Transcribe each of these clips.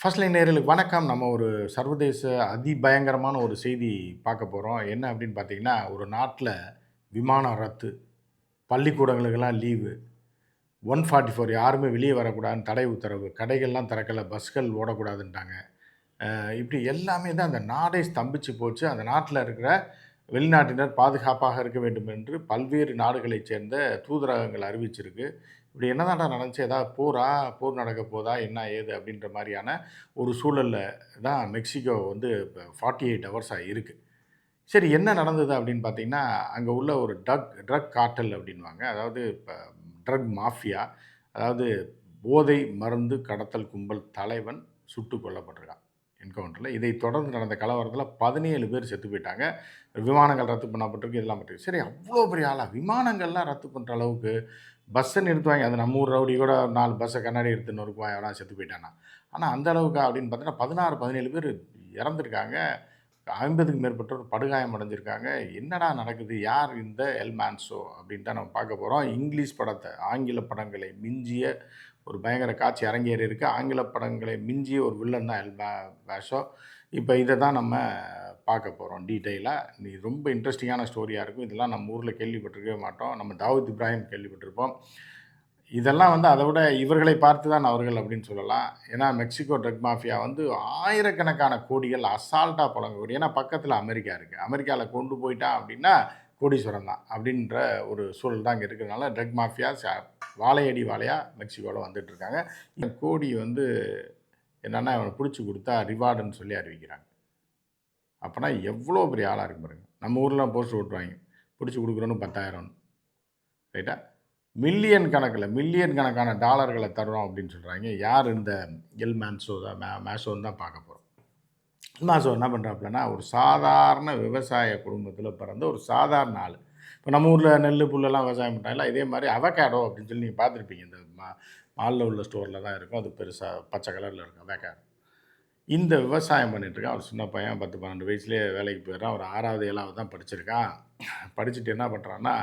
First line நேயர்களுக்கு வணக்கம். நம்ம ஒரு சர்வதேச அதிபயங்கரமான ஒரு செய்தி பார்க்க போறோம். என்ன அப்படின்னு பார்த்தீங்கன்னா, ஒரு நாட்ல விமானம் ரத்து. பள்ளிக்கூடங்களுக்கெல்லாம் லீவு. 144 யாருமே வெளிய வரக்கூடாதுன்னு தடை உத்தரவு. கடைகள்லாம் திறக்கல. பஸ்கள் ஓடக்கூடாதுன்ட்டாங்க. இப்படி எல்லாமே தான் அந்த நாடே ஸ்தம்பிச்சு போச்சு. அந்த நாட்ல இருக்கிற வெளிநாட்டினர் பாதுகாப்பாக இருக்க வேண்டும் என்று பல்வேறு நாடுகளைச் சேர்ந்த தூதரகங்கள் அறிவிச்சிருக்கு. இப்படி என்னதான்டா நடந்துச்சு? ஏதாவது போரா? போர் நடக்க போதா? என்ன ஏது? அப்படின்ற மாரியான ஒரு சூழல்ல தான் மெக்சிகோ வந்து இப்ப 48 ஹவர்ஸா இருக்கு. சரி என்ன நடந்தது அப்படின்னு பார்த்தீங்கன்னா, அங்க உள்ள ஒரு ட்ரக் கார்ட்டல் அப்படின்னுவாங்க. அதாவது இப்ப ட்ரக் மாஃபியா. அதாவது போதை மருந்து கடத்தல் கும்பல் தலைவன் சுட்டுக் கொல்லப்பட்டிருக்கான். என்கவுண்டர்ல. இதைத் தொடர்ந்து நடந்த கலவரத்தில 17 பேர் செத்து போயிட்டாங்க. விமானங்கள் ரத்து பண்ணப்பட்டிருக்கு. இதெல்லாம் பட்டிருக்கு. சரி அவ்ளோ பெரிய ஆளா? விமானங்கள்லாம் ரத்து பண்ற அளவுக்கு பஸ்ஸ நிறுத்துவாய்ங்க. அது நம்ம ஊர் ரவுடி கூட 4 பஸ்ஸ கண்ணாடி எடுத்து நொறுக்குவான். எவனாவது செத்து போயிட்டான்னா. ஆனா அந்த அளவுக்கா அப்படின்னு பார்த்தீங்கன்னா, 16, 17 பேர் இறந்திருக்காங்க. 50க்கும் மேற்பட்டோர் படுகாயம் அடைஞ்சிருக்காங்க. என்னடா நடக்குது? யார் இந்த எல் மான்சோ? அப்படின்னு தான் நம்ம பார்க்க போறோம். இங்கிலீஷ் படத்த ஆங்கில படங்களை மிஞ்சிய ஒரு பயங்கர காட்சி அரங்கேறியிருக்கு. ஆங்கில படங்களை மிஞ்சிய ஒரு வில்லன் தான் பாஷோ. இப்ப இத தான் நம்ம பார்க்க போறோம் டீட்டெயிலா. இது ரொம்ப இன்ட்ரஸ்டிங்கான ஸ்டோரியா இருக்கும். இதெல்லாம் நம்ம ஊர்ல கேள்விப்பட்டிருக்கவே மாட்டோம். நம்ம தாவூத் இப்ராஹிம் கேள்விப்பட்டிருப்போம். இதெல்லாம் வந்து அத விட இவர்களை பார்த்து தான் அவர்கள் அப்படின்னு சொல்லலாம். ஏன்னா மெக்சிகோ ட்ரக் மாஃபியா வந்து ஆயிரக்கணக்கான கோடிகள் அசால்ட்டா புழங்கக்கூடிய ஏன்னா பக்கத்தில அமெரிக்கா இருக்கு. அமெரிக்கால கொண்டு போய்ட்டான் அப்படின்னா கோடீஸ்வரன் தான். அப்படின்ற ஒரு சூழல் தான் அங்க இருக்கிறதுனால ட்ரக் மாஃபியா வாழையடி வாழையா மெக்சிகோல வந்துட்டு இருக்காங்க. இந்த கோடி வந்து என்னன்னா இவன புடிச்சு குடுத்தா ரிவார்டுன்னு சொல்லி அறிவிக்கிறாங்க. அப்பன்னா எவ்வளோ பெரிய ஆளா இருக்கு பாருங்க. நம்ம ஊர்லாம் போஸ்டர் ஒட்டுவாய்ங்க. புடிச்சு குடுக்குறோன்னு 10,000 ரைட்டா? மில்லியன் கணக்கான டாலர்கள தர்றோம் அப்படின்னு சொல்றாய்ங்க. யார் இந்த எல் மான்சோ தான் மேசோன்னு தான் பார்க்க போறோம். மாசோ என்ன பண்றாப்லன்னா, ஒரு சாதாரண விவசாய குடும்பத்தில பிறந்த ஒரு சாதாரண ஆளு. இப்ப நம்ம ஊர்ல நெல்லு, புல்லெல்லாம் விவசாயம் பண்றாங்கல்ல, இதே மாரி அவகேடோ அப்படின்னு சொல்லி நீங்க பார்த்துருப்பீங்க. இந்த மால்ல உள்ள ஸ்டோர்ல தான் இருக்கும். அது பெருசா பச்சை கலர்ல இருக்கும் அவகேடோ. இந்த விவசாயம் பண்ணிட்டு இருக்கான். ஒரு சின்ன பையன் 10, 12 வயசுலயே வேலைக்கு போயிடுறான். ஒரு 6வது, 7வது தான் படிச்சிருக்கான். படிச்சுட்டு என்ன பண்றான்னா,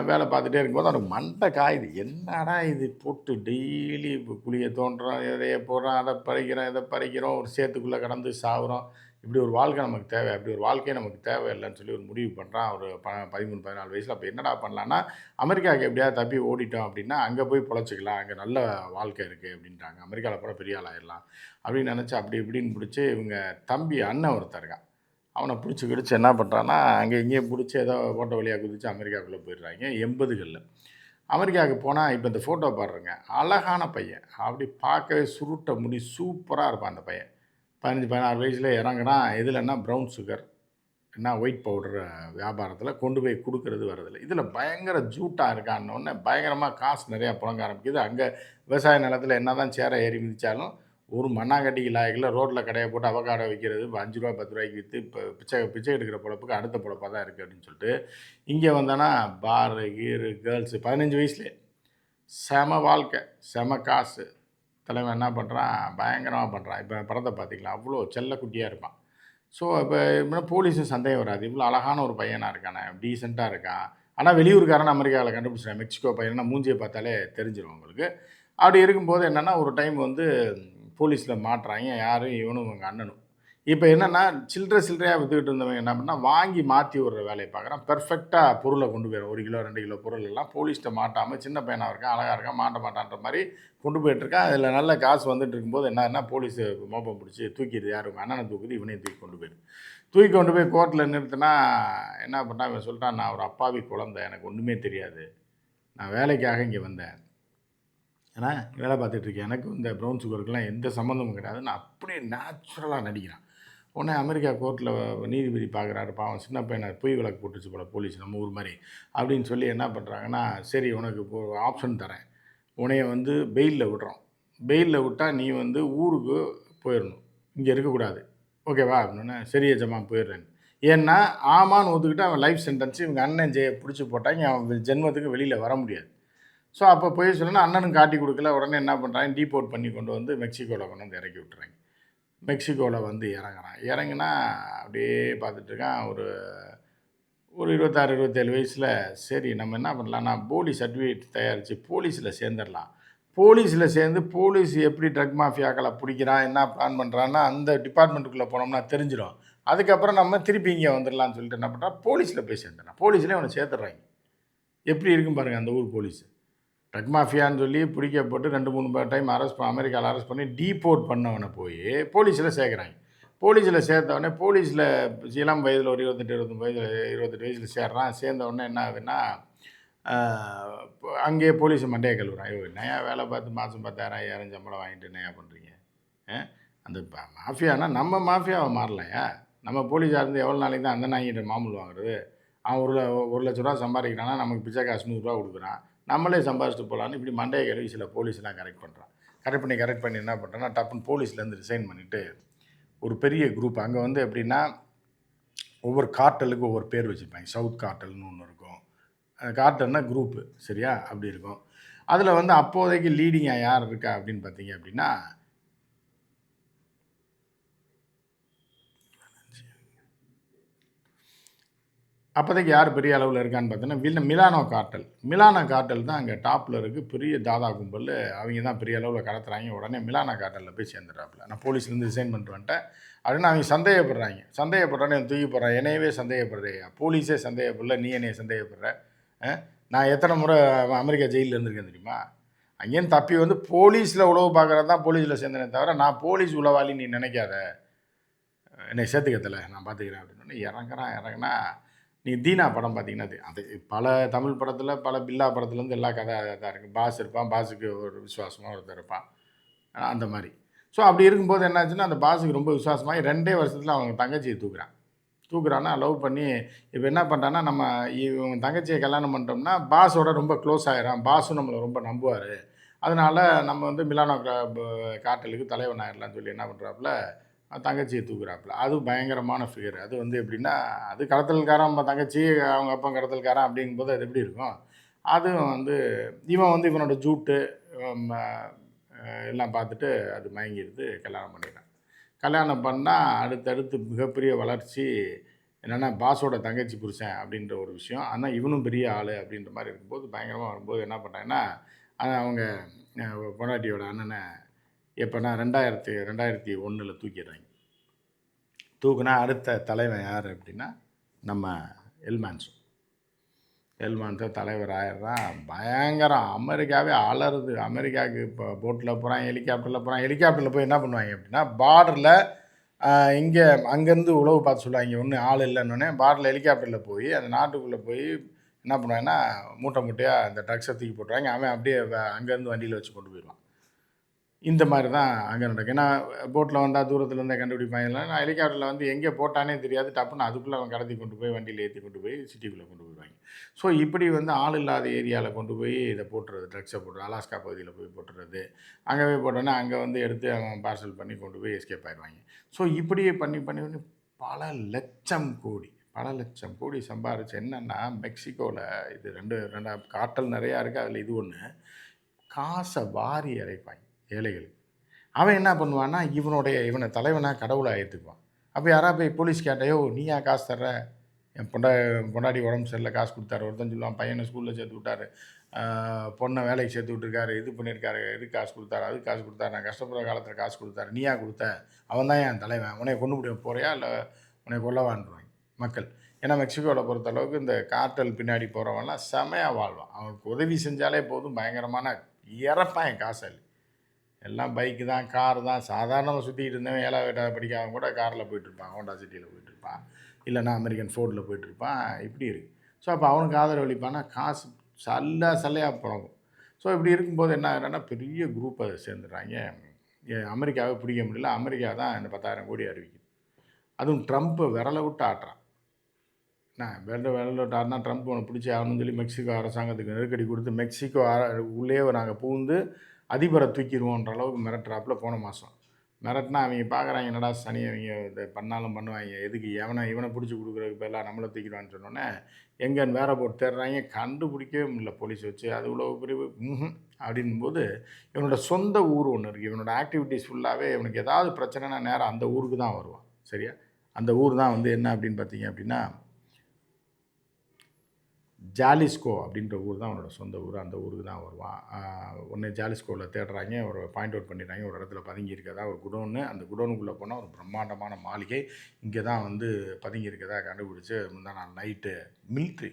வேலை பார்த்துட்டே இருக்கும்போது அவனுக்கு மண்டை காயுது. என்னடா இது போட்டு டெய்லி குழிய தோண்டுறோம், விதைய போடுறோம், அத பறிக்கிறோம், இத பறிக்கிறோம், ஒரு சேத்துக்குள்ள கடந்து சாவுறோம். இப்படி ஒரு வாழ்க்கை நமக்கு தேவை. அப்படி ஒரு வாழ்க்கையே நமக்கு தேவையில்லன்னு சொல்லி ஒரு முடிவு பண்றான். ஒரு 13, 14 வயசுல. அப்ப என்னடா பண்ணலான்னா, அமெரிக்காவுக்கு எப்படியாவது தப்பி ஓடிட்டோம் அப்படின்னா, அங்க போய் பொழச்சுக்கலாம். அங்க நல்ல வாழ்க்கை இருக்கு அப்படின்ட்டாங்க. அமெரிக்கால போனா பெரிய ஆள் ஆயிரலாம். அப்படின்னு நினைச்சு அப்படி இப்படின்னு புடிச்சு இவங்க தம்பி அண்ணன் ஒருத்தன் இருக்கான். அவன புடிச்சு கிடிச்சு என்ன பண்றான்னா, அங்க இங்கேயும் புடிச்சு ஏதோ ஓட்ட வழியா குதிச்சு அமெரிக்காக்குள்ள போயிடுறாய்ங்க 80கள்ல. அமெரிக்காவுக்கு போனா இப்ப இந்த ஃபோட்டோ பாருங்க. அழகான பையன். அப்படி பார்க்கவே சுருட்ட முடி சூப்பரா இருப்பான் அந்த பையன். 15, 16 வயசுல இறங்குறான். எதுலன்னா ப்ரவுன் சுகர் என்ன ஒயிட் பவுடர் வியாபாரத்தில கொண்டு போய் குடுக்குறது, வரதில்ல. இதில பயங்கர ஜூட்டா இருக்கான்னோனே, பயங்கரமா காசு நெறையா புழங்க ஆரம்பிக்குது. அங்க விவசாய நிலத்தில என்னதான் சேர ஏறி மிதிச்சாலும், ஒரு மண்ணாங்கட்டிக்கு லாயக்கில்ல. ரோட்ல கடைய போட்டு அவக்காடோ விக்கிறது. ரூ. 5 ரூ. 10க்கு வித்து இப்ப பிச்சை பிச்சை எடுக்கிற பொழப்புக்கு அடுத்த பொழப்பா தான் இருக்கு அப்படின்னு சொல்லிட்டு, இங்க வந்தானா பாரு, கீரு, கேர்ல்ஸ் 15 வயசுலயே செம வாழ்க்கை, செம காசு. தலைவன் என்ன பண்றான், பயங்கரமா பண்றான். இப்ப படத்த பார்த்தீங்களா? அவ்ளோ செல்ல குட்டியா இருப்பான். ஸோ, இப்ப போலீஸும் சந்தேகம் வராது. இவ்ளோ அழகான ஒரு பையனா இருக்கானே, டீசென்ட்டா இருக்கான். ஆனா வெளியூர்க்காரன்னு அமெரிக்காவுல கண்டுபிடிச்சுட்டான். மெக்சிகோ பையன்னா மூஞ்சிய பார்த்தாலே தெரிஞ்சிரும் உங்களுக்கு. அப்படி இருக்கும்போது என்னன்னா, ஒரு டைம் வந்து போலீஸ்ல மாட்றாய்ங்க. யாரு? இவனும் இவங்க அண்ணனும். இப்ப என்னன்னா, சில்லறையா வித்துக்கிட்டு இருந்தவன் என்ன பண்ணான், வாங்கி மாத்தி விடுற வேலைய பார்க்குறான். பெர்ஃபெக்ட்டா பொருள கொண்டு போயிறான். 1 கிலோ, 2 கிலோ பொருள் எல்லாம் போலீஸ்ட்ட மாட்டாம, சின்ன பையனா இருக்கான், அழகா இருக்கான், மாட்ட மாட்டான்ற மாரி கொண்டு போயிட்டுருக்கான். அதில நல்ல காசு வந்துட்டு இருக்கும்போது என்னாகுதுன்னா, போலீஸு மோப்பம் புடிச்சு தூக்கிடுது. யாரு? உங்க அண்ணன தூக்குது. இவனையும் தூக்கி கொண்டு போயிடுது. தூக்கி கொண்டு போய் கோர்ட்ல நிறுத்துனா, என்ன பண்ணான், இவன் சொல்ட்டான், "நான் ஒரு அப்பாவி குழந்தை. எனக்கு ஒண்ணுமே தெரியாது. நான் வேலைக்காக இங்க வந்தேன். ஏன்னா, வேலை பார்த்துட்டு இருக்கேன். எனக்கும் இந்த ப்ரவுன் சுகருக்குலாம் எந்த சம்மந்தமும் கிடையாதுன்னு" அப்படியே நேச்சுரலா நடிக்கிறான். உடனே அமெரிக்கா கோர்ட்ல நீதிபதி பார்க்குறாரு. பாவம் சின்ன பையன பொய் வழக்கு போட்டுருச்சு போல போலீஸ் நம்ம ஊர் மாரி. அப்படின்னு சொல்லி என்ன பண்றாங்கன்னா, "சரி உனக்கு இப்போ ஒரு ஆப்ஷன் தரேன். உன்னைய வந்து பெயில்ல விடுறோம். பெயில்ல விட்டா நீ வந்து ஊருக்கு போயிறணும். இங்க இருக்கக்கூடாது. ஓகேவா?" அப்படின்னோனே, "சரி எஜமான் போயிடுறேன்." ஏன்னா, ஆமான்னு ஒத்துக்கிட்டு அவன் லைஃப் சென்டென்ஸ் இவங்க அண்ணன் புடிச்சு போட்டாய்ங்க. அவன் ஜென்மத்துக்கு வெளியில வர முடியாது. ஸோ, அப்போ பொய் சொன்னோனே அண்ணனும் காட்டி குடுக்கல. உடனே என்ன பண்றாங்க, டீபோர்ட் பண்ணி கொண்டு வந்து மெக்சிகோல கொண்டு வந்து இறக்கி விட்டுறாய்ங்க. மெக்சிகோல வந்து இறங்குறான். இறங்குனா அப்படியே பார்த்துட்டு இருக்கான். ஒரு ஒரு 26, 27 வயசுல சரி நம்ம என்ன பண்ணலாம்னா, போலி சர்டிஃபிகேட் தயாரிச்சு போலீஸ்ல சேர்ந்துரலாம். போலீஸில் சேர்ந்து போலீஸ் எப்படி ட்ரக் மாஃபியாக்களை பிடிக்கிறான், என்ன பிளான் பண்ணுறான்னா அந்த டிபார்ட்மெண்ட்டுக்குள்ளே போனோம்னா தெரிஞ்சிடும். அதுக்கப்புறம் நம்ம திருப்பி இங்கே வந்துடலான்னு சொல்லிட்டு என்ன பண்ணுறான், போலீஸில் போய் சேர்ந்துடுறான். போலீஸ்லேயே அவனை சேர்த்துடுறாங்க. எப்படி இருக்கும் பாருங்கள் அந்த ஊர் போலீஸ். ட்ரக் மாஃபியான்னு சொல்லி பிடிக்கப்பட்டு 2-3 டைம் அமெரிக்காவில் அரெஸ்ட் பண்ணி டீபோர்ட் பண்ணவனை போய் போலீஸில் சேர்க்குறாங்க. போலீஸில் சேர்த்தவொடனே போலீஸில் இளம் வயதில் ஒரு 28 வயசில் சேர்றான். சேர்ந்தவொடனே என்ன ஆகுதுன்னா, அங்கேயே போலீஸ் மண்டையை கழுவுறான். ஐயோ என்னையா வேலை பார்த்து மாதம் 10,000 சம்பளம் வாங்கிட்டு என்னையா பண்ணுறீங்க? அந்த மாஃபியானா நம்ம மாஃபியாவை மாறலையா? நம்ம போலீஸாக இருந்து எவ்வளோ நாளைக்கு தான் அந்த நாய்கிட்ட மாமூல் வாங்குறது? அவன் ₹1,00,000 சம்பாதிக்கிறான்னா நமக்கு பிச்சை காசு ₹100 கொடுக்குறான். நம்மளே சம்பாதிச்சுட்டு போகலான்னு இப்படி மண்டையை கழுவி சில போலீஸ்லாம் கரெக்ட் பண்ணுறான். கரெக்ட் பண்ணி என்ன பண்ணுறேன்னா டப்புன்னு போலீஸ்லேருந்து ரிசைன் பண்ணிவிட்டு ஒரு பெரிய குரூப் அங்கே வந்து எப்படின்னா ஒவ்வொரு கார்ட்டலுக்கு ஒவ்வொரு பேர் வச்சுருப்பாங்க. சவுத் கார்ட்டல்னு ஒன்று இருக்கும். கார்ட்டல்னா குரூப்பு, சரியா? அப்படி இருக்கும். அதில் வந்து அப்போதைக்கு லீடிங்காக யார் இருக்கா அப்படின்னு பார்த்தீங்க அப்படின்னா, அப்போதைக்கு யார் பெரிய அளவில் இருக்கான்னு பார்த்தீங்கன்னா மிலானோ கார்ட்டல் தான் அங்கே டாப்பில் இருக்குது. பெரிய தாதா கும்பல், அவங்க தான் பெரிய அளவில் கடத்துறாங்க. உடனே மிலானோ கார்ட்டலில் போய் சேர்ந்துடுறாப்புல. நான் போலீஸ்லேருந்து ரிசைன் பண்ணிட்டு வந்துட்டேன் அப்படின்னு அவங்க சந்தேகப்படுறோன்னே தூக்கி போடுறான். என்னையவே சந்தேகப்படுறியா? போலீஸே சந்தேகப்படல, நீ என்னைய சந்தேகப்படுற? நான் எத்தனை முறை அமெரிக்கா ஜெயிலில் இருந்திருக்கேன் தெரியுமா? அங்கேருந்து தப்பி வந்து போலீஸில் உழவு பார்க்குறது தான் போலீஸில் சேர்ந்தனே தவிர நான் போலீஸ் உளவாளி நீ நினைக்காத, என்னை சேர்த்துக்கத்தில் நான் பார்த்துக்கிறேன் அப்படின்னு இறங்கினா நீ தீனா படம் பார்த்தீங்கன்னா அது பல தமிழ் படத்தில் பல பில்லா படத்துலேருந்து எல்லா கதை தான் இருக்குது. பாஸ் இருப்பான், பாஸுக்கு ஒரு விசுவாசமாக ஒருத்தர் இருப்பான், அந்த மாதிரி. ஸோ அப்படி இருக்கும்போது என்னாச்சுன்னா அந்த பாஸுக்கு ரொம்ப விசுவாசமாகி 2 வருஷத்தில் அவங்க தங்கச்சியை தூக்குறான்னா லவ் பண்ணி இப்போ என்ன பண்ணுறான்னா நம்ம இவங்க தங்கச்சியை கல்யாணம் பண்ணிட்டோம்னா பாஸோட ரொம்ப க்ளோஸ் ஆகிடும். பாஸும் நம்மளை ரொம்ப நம்புவார். அதனால் நம்ம வந்து மிலானோ கார்ட்டலுக்கு தலைவன் ஆகிடலான்னு சொல்லி என்ன பண்ணுறாப்புல, தங்கச்சியை தூக்குறாப்புல. அது பயங்கரமான ஃபிகர். அது வந்து எப்படின்னா, அது கடத்தல்காரன், நம்ம தங்கச்சி அவங்க அப்பா கடத்தல்காரன் அப்படிங்கும்போது அது எப்படி இருக்கும்? அதுவும் வந்து இவன் வந்து இவனோட ஜூட்டு எல்லாம் பார்த்துட்டு அது மயங்கிடுது. கல்யாணம் பண்ணிடுறான். கல்யாணம் பண்ணால் அடுத்தடுத்து மிகப்பெரிய வளர்ச்சி என்னென்னா பாஸோட தங்கச்சி புருஷன் அப்படின்ற ஒரு விஷயம். ஆனால் இவனும் பெரிய ஆள் அப்படின்ற மாதிரி இருக்கும்போது பயங்கரமாக வரும்போது என்ன பண்ணுறாங்கன்னா, அவங்க பொண்டாட்டியோட அண்ணனை எப்போனா 2001 தூக்கிடுறாங்க. தூக்குனா அடுத்த தலைவன் யார் அப்படின்னா நம்ம எல்மான்ஸோ தலைவர் ஆயிடுறான். பயங்கரம். அமெரிக்காவே அலறுது. அமெரிக்காவுக்கு இப்போ போட்டில் போகிறான், ஹெலிகாப்டரில் போய் என்ன பண்ணுவாங்க அப்படின்னா பார்டரில் இங்கே அங்கேருந்து உளவு பார்த்து சொல்லுவாங்க. ஒன்றும் ஆள் இல்லைன்னொன்னே பார்டரில் ஹெலிகாப்டரில் போய் அந்த நாட்டுக்குள்ளே போய் என்ன பண்ணுவாங்கன்னா மூட்டையாக அந்த ட்ரக்ஸை தூக்கி போட்டுருவாங்க. அவன் அப்படியே அங்கேருந்து வண்டியில் வச்சு கொண்டு போயிடுவான். இந்த மாதிரி தான் அங்கே நடக்கும். ஏன்னா போட்டில் வந்தால் தூரத்தில் இருந்தால் கண்டுபிடிப்பாங்க. நான் ஹெலிகாப்டரில் வந்து எங்கே போட்டானே தெரியாது. டப்புன்னு அதுக்குள்ளே அவன் கடத்தி கொண்டு போய் வண்டியில் ஏற்றி கொண்டு போய் சிட்டிக்குள்ளே கொண்டு போயிடுவாங்க. ஸோ இப்படி வந்து ஆள் இல்லாத ஏரியாவில் கொண்டு போய் இதை போட்டுறது, ட்ரக்ஸை போட்டுறது, அலாஸ்கா பகுதியில் போய் போட்டுறது. அங்கே போய் போட்டோன்னா அங்கே வந்து எடுத்து அவன் பார்சல் பண்ணி கொண்டு போய் எஸ்கேப் ஆயிடுவாங்க. ஸோ இப்படியே பண்ணி பல லட்சம் கோடி சம்பாரிச்சு என்னென்னா மெக்சிகோவில் இது ரெண்டு கார்ட்டல் நிறையா இருக்குது. அதில் இது ஒன்று. காசை வாரி இறைப்பாங்க ஏழைகளுக்கு. அவன் என்ன பண்ணுவான்னா இவனை தலைவனாக கடவுளாக ஏற்றுக்குவான். அப்போ யாராவது போய் போலீஸ் கேட்டையோ நீயா காசு தர்ற, என் பொண்டாடி உடம்பு சரியில்லை காசு கொடுத்தாரு. ஒருத்தன் சொல்லுவான் பையனை ஸ்கூலில் சேர்த்து விட்டாரு, பொண்ணை வேலைக்கு சேர்த்து விட்டுருக்காரு, இது பண்ணியிருக்காரு, எதுக்கு காசு கொடுத்தாரு, அதுக்கு காசு கொடுத்தாரு, நான் கஷ்டப்படுற காலத்தில் காசு கொடுத்தாரு, நீயா கொடுத்த, அவன் தான் என் தலைவன், உன்னை கொண்டு முடிய போறியா இல்லை உன்னை கொல்லவான்றாங்க மக்கள். ஏன்னா மெக்சிகோவில் பொறுத்தளவுக்கு இந்த கார்ட்டல் பின்னாடி போகிறவன்லாம் செமையாக வாழ்வான். அவனுக்கு உதவி செஞ்சாலே போதும், பயங்கரமான இறப்பான் என் காசு. எல்லாம் பைக்கு தான், காரு தான். சாதாரணமாக சுற்றிக்கிட்டு இருந்தவன் 7வது 8வது படிக்காமல் கூட காரில் போயிட்டுருப்பான், ஹோண்டா சிட்டியில் போயிட்டுருப்பான், இல்லைனா அமெரிக்கன் ஃபோர்டில் போயிட்டுருப்பான். இப்படி இருக்குது. ஸோ அப்போ அவனுக்கு ஆதரவு அளிப்பான்னா காசு சல்லையாக புழங்கும். ஸோ இப்படி இருக்கும்போது என்ன ஆகுறன்னா பெரிய குரூப்பை சேர்ந்துடுறாங்க. அமெரிக்காவை பிடிக்க முடியல. அமெரிக்கா தான் இந்த 10,000 கோடி அறிவிக்குது. அதுவும் ட்ரம்ப்பை விரலை விட்டு ஆட்டுறான். நான் விரலை விட்டு ஆட்டினா ட்ரம்ப் ஒன்று பிடிச்சி ஆகணும்னு சொல்லி மெக்சிகோ அரசாங்கத்துக்கு நெருக்கடி கொடுத்து மெக்சிகோ உள்ளே நாங்கள் பூந்து அதிபரை தூக்கிடுவோன்ற அளவுக்கு மிரட்டுறாப்புல போன மாதம். மிரட்டினா அவங்க பார்க்குறாங்க என்னடா சனி, அவங்க இதை பண்ணாலும் பண்ணுவாங்க, எதுக்கு இவனை பிடிச்சி கொடுக்குறதுக்கு பதிலாக நம்மளை தூக்கிடுவான்னு சொன்னோன்னே எங்கேன்னு வேற போட்டு தேடுறாங்க. கண்டுபிடிக்கவே முடியல போலீஸ் வச்சு. அது உளவு பிரிவு அப்படின்போது இவனோட சொந்த ஊர் ஒன்று இருக்குது. இவனோட ஆக்டிவிட்டீஸ் ஃபுல்லாகவே இவனுக்கு ஏதாவது பிரச்சனைனா நேரம் அந்த ஊருக்கு தான் வருவான். சரியா? அந்த ஊர் தான் வந்து என்ன அப்படின்னு பார்த்தீங்க அப்படின்னா ஜாலிஸ்கோ அப்படின்ற ஊர் தான் அவனோட சொந்த ஊர். அந்த ஊருக்கு தான் வருவான். உடனே ஜாலிஸ்கோவில் தேடுறாய்ங்க. ஒரு பாயிண்ட் அவுட் பண்ணிடுறாய்ங்க. ஒரு இடத்துல பதுங்கி இருக்கறதா ஒரு குடோனு. அந்த குடோனுக்குள்ளே போனா ஒரு பிரம்மாண்டமான மாளிகை. இங்கே தான் வந்து பதுங்கி இருக்கறதா கண்டுபிடிச்சு முந்தா நாள் நைட்டு மிலிட்ரி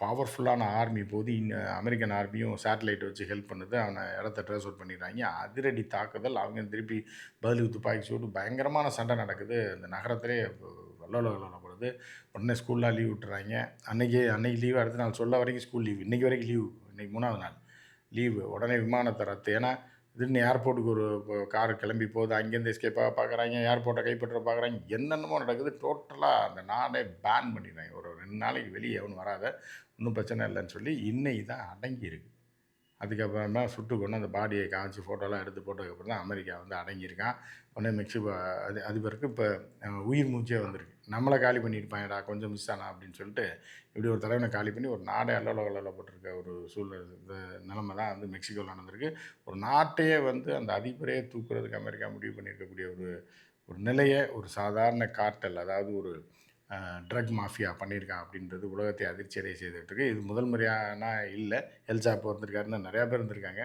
பவர்ஃபுல்லான ஆர்மி போது அமெரிக்கன் ஆர்மியும் சேட்டலைட் வச்சு ஹெல்ப் பண்ணுது. அவனை இடத்த ட்ரேஸ் அவுட் பண்ணிடுறாய்ங்க. அதிரடி தாக்குதல். அவங்க திருப்பி பதிலுக்கு துப்பாக்கி சூடு. பயங்கரமான சண்டை நடக்குது. அந்த நகரத்திலே அல்லோலகல்லோலப்படுது. உடனே ஸ்கூல்லாம் லீவ் விட்டுறாய்ங்க. அன்னைக்கு லீவு. அடுத்த நாள் சொல்ல வரைக்கும் ஸ்கூல் லீவு. இன்னைக்கு வரைக்கும் லீவு. இன்னைக்கு 3வது நாள் லீவு. உடனே விமானத்தை ரத்து. ஏன்னா திடீர்னு ஏர்போர்ட்டுக்கு ஒரு கார் கிளம்பி போகுது. அங்கேருந்து எஸ்கேப்பாக பார்க்குறாய்ங்க. ஏர்போர்ட்டை கைப்பற்ற பார்க்குறாய்ங்க. என்னென்னமோ நடக்குது. டோட்டலாக அந்த நாடே பேன் பண்ணிடுறாங்க. ஒரு 2 நாளைக்கு வெளியே எவனும் வராத. ஒன்றும் பிரச்சனை இல்லைன்னு சொல்லி இன்னைக்கு தான் அடங்கியிருக்கு. அதுக்கப்புறமா சுட்டு கொண்டு அந்த பாடியை காமிச்சு ஃபோட்டோலாம் எடுத்து போட்டதுக்கப்புறம் தான் அமெரிக்கா வந்து அடங்கியிருக்கான். உடனே மெக்சிகோ அதிபருக்கு இப்போ உயிர் மூச்சே வந்திருக்கு. நம்மளை காலி பண்ணியிருப்பாங்கடா கொஞ்சம் மிஸ் ஆனா அப்படின்னு சொல்லிட்டு இப்படி ஒரு தலைவனை காலி பண்ணி ஒரு நாடே அல்லோலகல்லோலப்பட்டிருக்க ஒரு சூழ்நிலை. இந்த நிலைமை தான் வந்து மெக்சிகோவில் நடந்திருக்கு. ஒரு நாட்டையே வந்து அந்த அதிபரே தூக்குறதுக்கு அமெரிக்கா முடிவு பண்ணியிருக்கக்கூடிய ஒரு ஒரு நிலையை ஒரு சாதாரண கார்ட்டல், அதாவது ஒரு ட்ரக் மாஃபியா பண்ணியிருக்கான் அப்படின்றது உலகத்தை அதிர்ச்சியடைய செய்துட்டுருக்கு. இது முதல் முறையானா இல்லை. எல்சாப்போ இருந்திருக்காருன்னு நிறையா பேர் இருந்திருக்காங்க.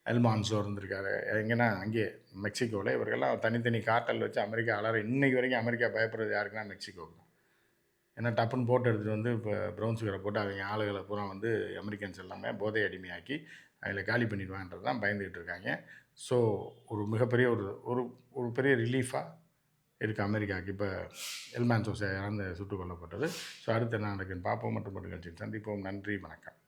எல்மான்சோ இருந்திருக்காரு. எங்கன்னா அங்கேயே மெக்சிகோவில் இவர்கள்லாம் தனித்தனி கார்ட்டல் வச்சு அமெரிக்கா இன்னைக்கு வரைக்கும் அமெரிக்கா பயப்படுறது யாருக்குன்னா மெக்சிகோவுக்கு தான். ஏன்னா டப்புன்னு போட்டு எடுத்துகிட்டு வந்து இப்போ ப்ரௌன் சுகரை போட்டு அவங்க ஆளுகளை பூரா வந்து அமெரிக்கன்ஸ் எல்லாமே போதை அடிமையாக்கி அதில் காலி பண்ணிடுவான்றது தான் பயந்துக்கிட்டு இருக்காங்க. ஸோ ஒரு மிகப்பெரிய ஒரு ஒரு ஒரு பெரிய ரிலீஃபாக இருக்குது அமெரிக்காவுக்கு. இப்போ எல்மான்சோ இறந்து சுட்டுக் கொல்லப்பட்டது. ஸோ அடுத்து என்ன நடக்குதுன்னு பார்ப்போம். மற்றும் ஒரு நிகழ்ச்சியில் சந்திப்போம். நன்றி, வணக்கம்.